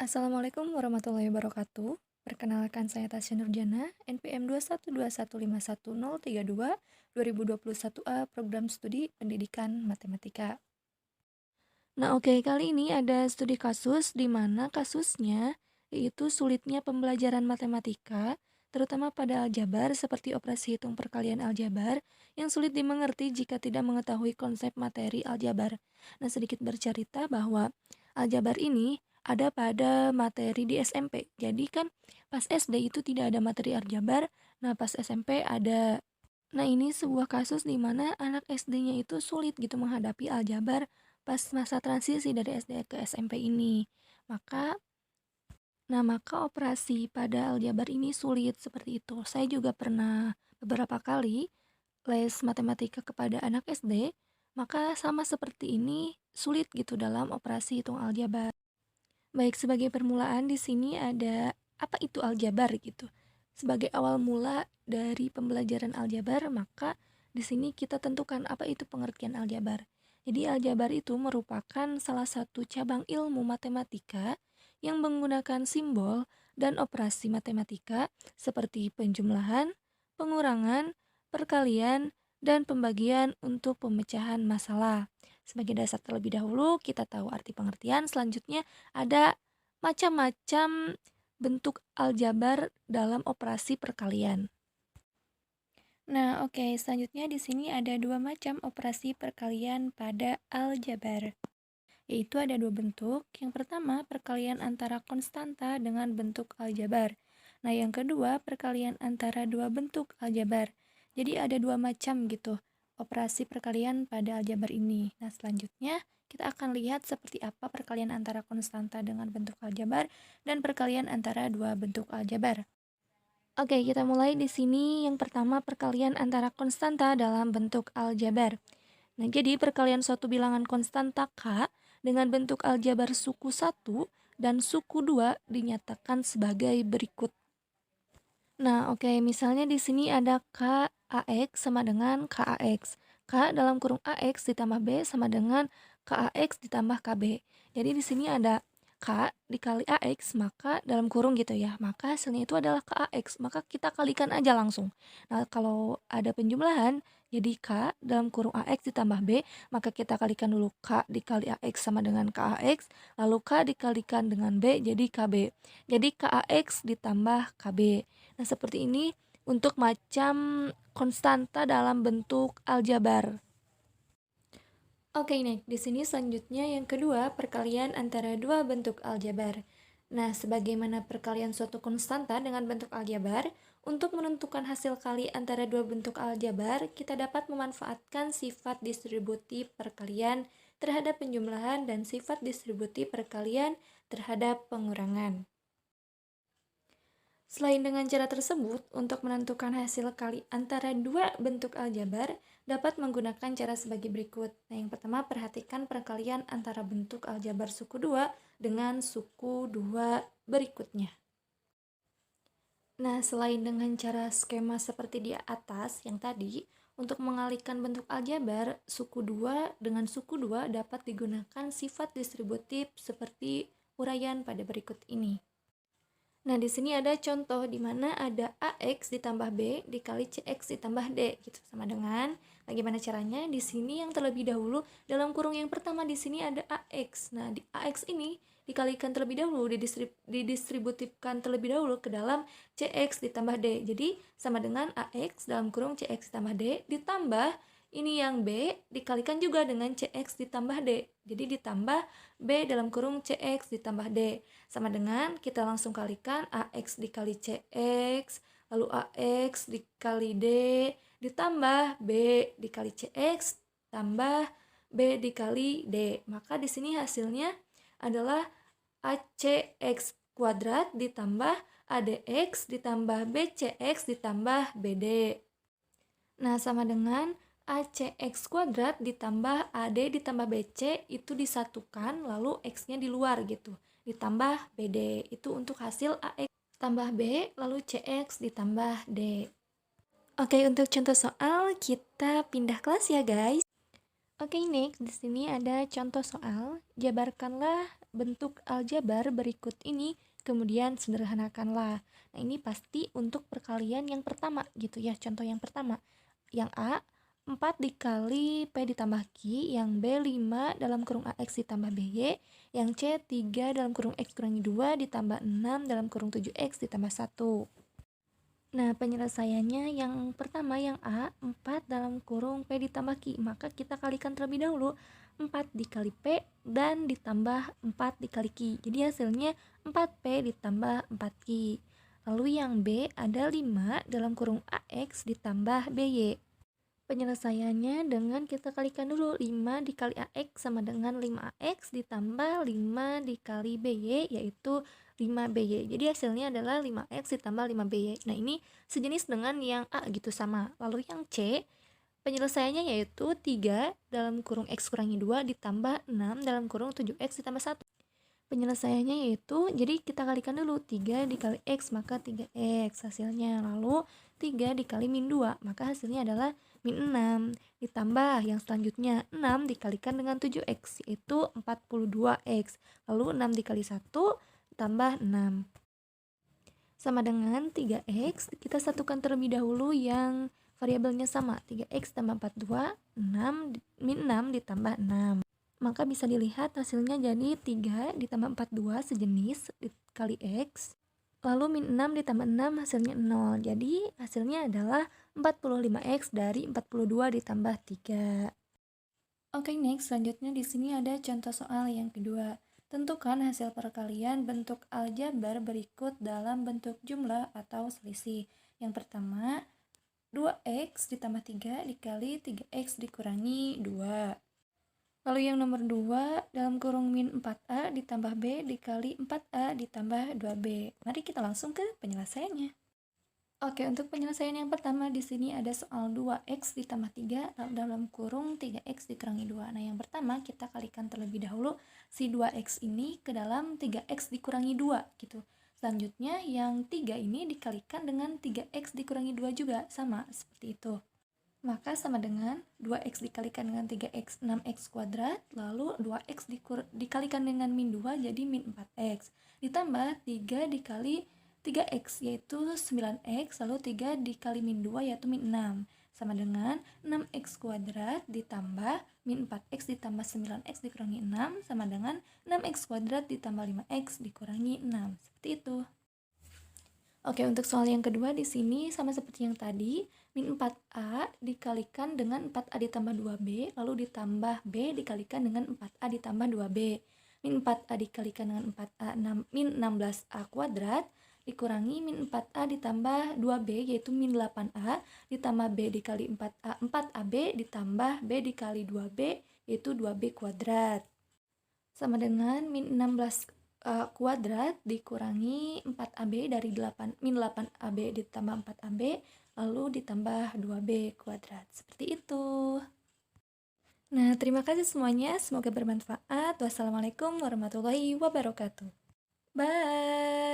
Assalamualaikum warahmatullahi wabarakatuh. Perkenalkan saya Tasya Nurjana, NPM 212151032 2021A Program Studi Pendidikan Matematika. Nah, oke, kali ini ada studi kasus di mana kasusnya yaitu sulitnya pembelajaran matematika, terutama pada aljabar seperti operasi hitung perkalian aljabar yang sulit dimengerti jika tidak mengetahui konsep materi aljabar. Nah, sedikit bercerita bahwa aljabar ini ada pada materi di SMP. Jadi kan pas SD itu tidak ada materi aljabar, nah pas SMP ada. Nah, ini sebuah kasus di mana anak SD-nya itu sulit gitu menghadapi aljabar pas masa transisi dari SD ke SMP ini. Maka maka operasi pada aljabar ini sulit seperti itu. Saya juga pernah beberapa kali les matematika kepada anak SD, maka sama seperti ini sulit gitu dalam operasi hitung aljabar. Baik, sebagai permulaan di sini ada apa itu aljabar gitu. Sebagai awal mula dari pembelajaran aljabar, maka di sini kita tentukan apa itu pengertian aljabar. Jadi aljabar itu merupakan salah satu cabang ilmu matematika yang menggunakan simbol dan operasi matematika seperti penjumlahan, pengurangan, perkalian, dan pembagian untuk pemecahan masalah. Sebagai dasar terlebih dahulu, kita tahu arti pengertian. Selanjutnya ada macam-macam bentuk aljabar dalam operasi perkalian. Nah, oke, selanjutnya di sini ada dua macam operasi perkalian pada aljabar. Yaitu ada dua bentuk. Yang pertama, perkalian antara konstanta dengan bentuk aljabar. Nah, yang kedua, perkalian antara dua bentuk aljabar. Jadi ada dua macam gitu operasi perkalian pada aljabar ini. Nah, selanjutnya kita akan lihat seperti apa perkalian antara konstanta dengan bentuk aljabar dan perkalian antara dua bentuk aljabar. Oke, kita mulai di sini. Yang pertama, perkalian antara konstanta dalam bentuk aljabar. Nah, jadi perkalian suatu bilangan konstanta K dengan bentuk aljabar suku 1 dan suku 2 dinyatakan sebagai berikut. Nah, oke, misalnya di sini ada K AX sama dengan KAX. K dalam kurung AX ditambah B sama dengan KAX ditambah KB. Jadi di sini ada K dikali AX, maka dalam kurung gitu ya. Maka hasilnya itu adalah KAX, maka kita kalikan aja langsung. Nah, kalau ada penjumlahan, jadi K dalam kurung AX ditambah B, maka kita kalikan dulu K dikali AX sama dengan KAX, lalu K dikalikan dengan B jadi KB. Jadi KAX ditambah KB. Nah, seperti ini untuk macam konstanta dalam bentuk aljabar. Oke, nih, di sini selanjutnya yang kedua, perkalian antara dua bentuk aljabar. Nah, sebagaimana perkalian suatu konstanta dengan bentuk aljabar, untuk menentukan hasil kali antara dua bentuk aljabar, kita dapat memanfaatkan sifat distributif perkalian terhadap penjumlahan dan sifat distributif perkalian terhadap pengurangan. Selain dengan cara tersebut, untuk menentukan hasil kali antara dua bentuk aljabar dapat menggunakan cara sebagai berikut. Nah, yang pertama, perhatikan perkalian antara bentuk aljabar suku 2 dengan suku 2 berikutnya. Nah, selain dengan cara skema seperti di atas yang tadi, untuk mengalihkan bentuk aljabar suku 2 dengan suku 2 dapat digunakan sifat distributif seperti uraian pada berikut ini. Nah, di sini ada contoh di mana ada AX ditambah B dikali CX ditambah D gitu, sama dengan bagaimana caranya? Di sini yang terlebih dahulu dalam kurung yang pertama di sini ada AX. Nah, di AX ini dikalikan terlebih dahulu, didistributifkan terlebih dahulu ke dalam CX ditambah D. Jadi sama dengan AX dalam kurung CX ditambah D ditambah ini yang B dikalikan juga dengan CX ditambah D. Jadi ditambah B dalam kurung CX ditambah D. Sama dengan kita langsung kalikan AX dikali CX, lalu AX dikali D, ditambah B dikali CX, tambah B dikali D. Maka di sini hasilnya adalah ACX kuadrat ditambah ADX ditambah BCX ditambah BD. Nah, sama dengan ACX kuadrat ditambah AD ditambah BC itu disatukan, lalu X-nya di luar gitu. Ditambah BD, itu untuk hasil AX tambah B, lalu CX ditambah D. Oke, untuk contoh soal kita pindah kelas ya guys. Oke, next di sini ada contoh soal. Jabarkanlah bentuk aljabar berikut ini, kemudian sederhanakanlah. Nah, ini pasti untuk perkalian yang pertama gitu ya. Contoh yang pertama, yang A 4 dikali P ditambah Q, yang B 5 dalam kurung AX ditambah BY, yang C 3 dalam kurung X kurangi 2 ditambah 6 dalam kurung 7X ditambah 1. Nah, penyelesaiannya yang pertama, yang A 4 dalam kurung P ditambah Q, maka kita kalikan terlebih dahulu 4 dikali P dan ditambah 4 dikali Q. Jadi hasilnya 4P ditambah 4Q. Lalu yang B ada 5 dalam kurung AX ditambah BY. Penyelesaiannya dengan kita kalikan dulu 5 dikali AX sama dengan 5AX ditambah 5 dikali BY, yaitu 5BY. Jadi hasilnya adalah 5X ditambah 5BY. Nah, ini sejenis dengan yang A gitu, sama. Lalu yang C, penyelesaiannya yaitu 3 dalam kurung X kurangi 2 ditambah 6 dalam kurung 7X ditambah 1. Penyelesaiannya yaitu, jadi kita kalikan dulu 3 dikali X, maka 3X hasilnya. Lalu 3 dikali min 2, maka hasilnya adalah min 6. Ditambah yang selanjutnya 6 dikalikan dengan 7X, yaitu 42X. Lalu 6 dikali 1 tambah 6 sama dengan 3X. Kita satukan terlebih dahulu yang variabelnya sama, 3X tambah 42, 6, min 6 ditambah 6. Maka bisa dilihat hasilnya jadi 3 ditambah 42 sejenis dikali X. Lalu min 6 ditambah 6 hasilnya 0. Jadi hasilnya adalah 45X dari 42 ditambah 3. Oke, next. Selanjutnya di sini ada contoh soal yang kedua. Tentukan hasil perkalian bentuk aljabar berikut dalam bentuk jumlah atau selisih. Yang pertama, 2X ditambah 3 dikali 3X dikurangi 2. Lalu yang nomor 2, dalam kurung min 4A ditambah B dikali 4A ditambah 2B. Mari kita langsung ke penyelesaiannya. Oke, untuk penyelesaian yang pertama di sini ada soal 2X ditambah 3 dalam kurung 3X dikurangi 2. Nah, yang pertama kita kalikan terlebih dahulu si 2X ini ke dalam 3X dikurangi 2 gitu. Selanjutnya yang 3 ini dikalikan dengan 3X dikurangi 2 juga, sama seperti itu. Maka sama dengan 2X dikalikan dengan 3X, 6X kuadrat, lalu 2X dikalikan dengan min 2 jadi min 4X. Ditambah 3 dikali 3X yaitu 9X, lalu 3 dikali min 2 yaitu min 6. Sama dengan 6X kuadrat ditambah min 4X ditambah 9X dikurangi 6 sama dengan 6X kuadrat ditambah 5X dikurangi 6. Seperti itu. Oke, untuk soal yang kedua di sini sama seperti yang tadi, min 4A dikalikan dengan 4A ditambah 2B, lalu ditambah B dikalikan dengan 4A ditambah 2B. Min 4A dikalikan dengan 4A, min 16A kuadrat, dikurangi min 4A ditambah 2B, yaitu min 8A, ditambah B dikali 4A, 4AB, ditambah B dikali 2B, yaitu 2B kuadrat. Sama dengan min 16 kuadrat dikurangi 4AB dari 8, min 8AB ditambah 4AB, lalu ditambah 2B kuadrat. Seperti itu. Nah, terima kasih semuanya. Semoga bermanfaat. Wassalamualaikum warahmatullahi wabarakatuh. Bye.